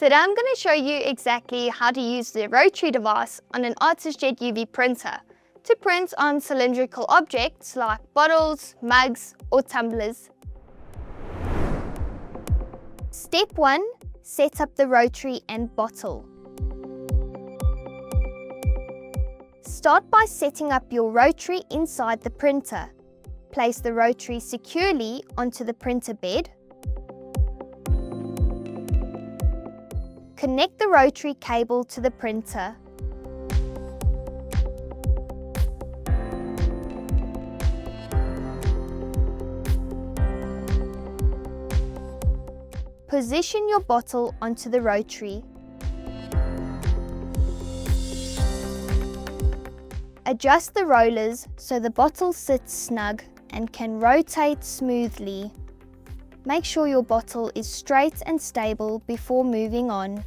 Today I'm going to show you exactly how to use the Rotary device on an ArtisJet UV printer to print on cylindrical objects like bottles, mugs or tumblers. Step 1. Set up the Rotary and bottle. Start by setting up your Rotary inside the printer. Place the Rotary securely onto the printer bed. Connect the Rotary cable to the printer. Position your bottle onto the Rotary. Adjust the rollers so the bottle sits snug and can rotate smoothly. Make sure your bottle is straight and stable before moving on.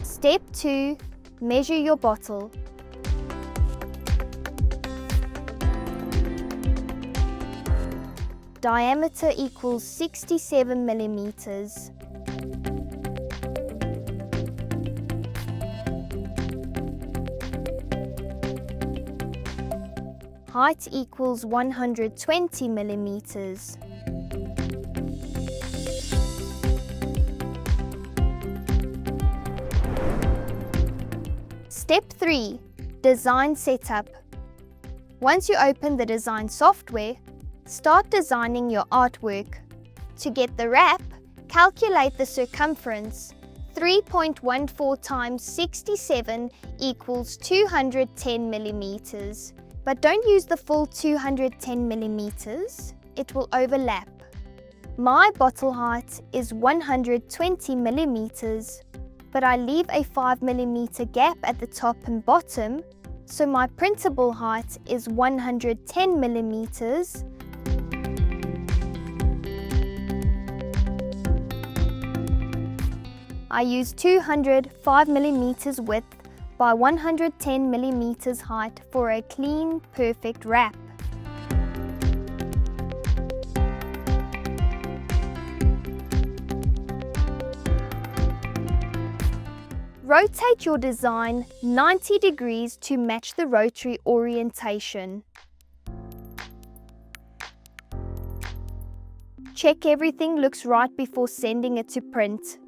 Step 2. Measure your bottle. Diameter equals 67 millimeters. Height equals 120 millimeters. Step 3. Design setup. Once you open the design software, start designing your artwork. To get the wrap, calculate the circumference. 3.14 times 67 equals 210 millimeters. But don't use the full 210 millimeters, it will overlap. My bottle height is 120 millimeters, but I leave a 5 millimeter gap at the top and bottom, so my printable height is 110 millimeters. I use 205 millimeters width by 110 millimeters height for a clean, perfect wrap. Rotate your design 90 degrees to match the Rotary orientation. Check everything looks right before sending it to print.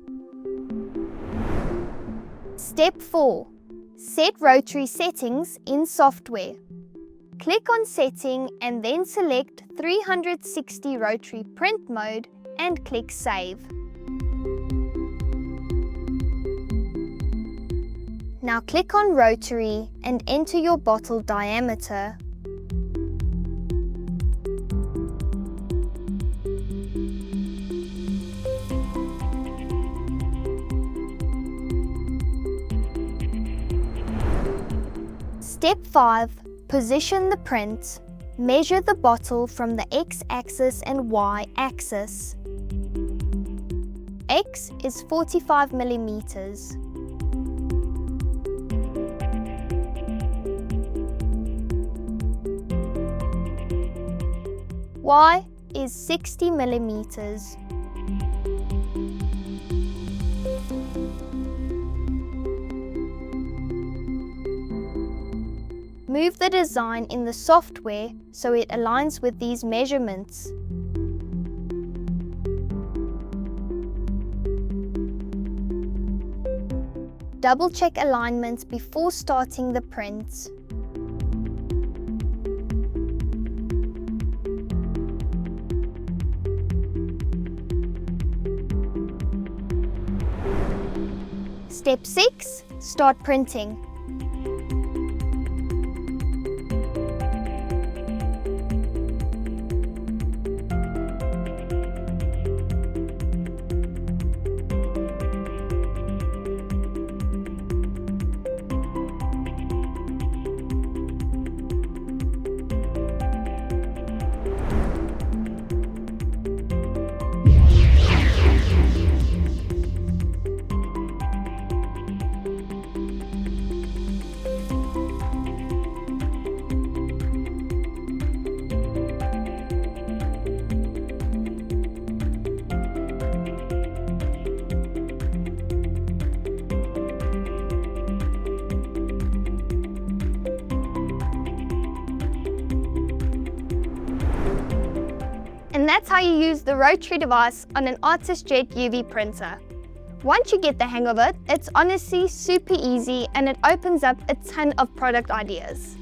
Step 4. Set Rotary settings in software. Click on Setting and then select 360 Rotary Print Mode and click Save. Now click on Rotary and enter your bottle diameter. Step 5. Position the print. Measure the bottle from the X-axis and Y-axis. X is 45 millimeters. Y is 60 millimeters. Move the design in the software so it aligns with these measurements. Double-check alignments before starting the print. Step 6. Start printing. And that's how you use the Rotary device on an ArtisJet UV printer. Once you get the hang of it, it's honestly super easy and it opens up a ton of product ideas.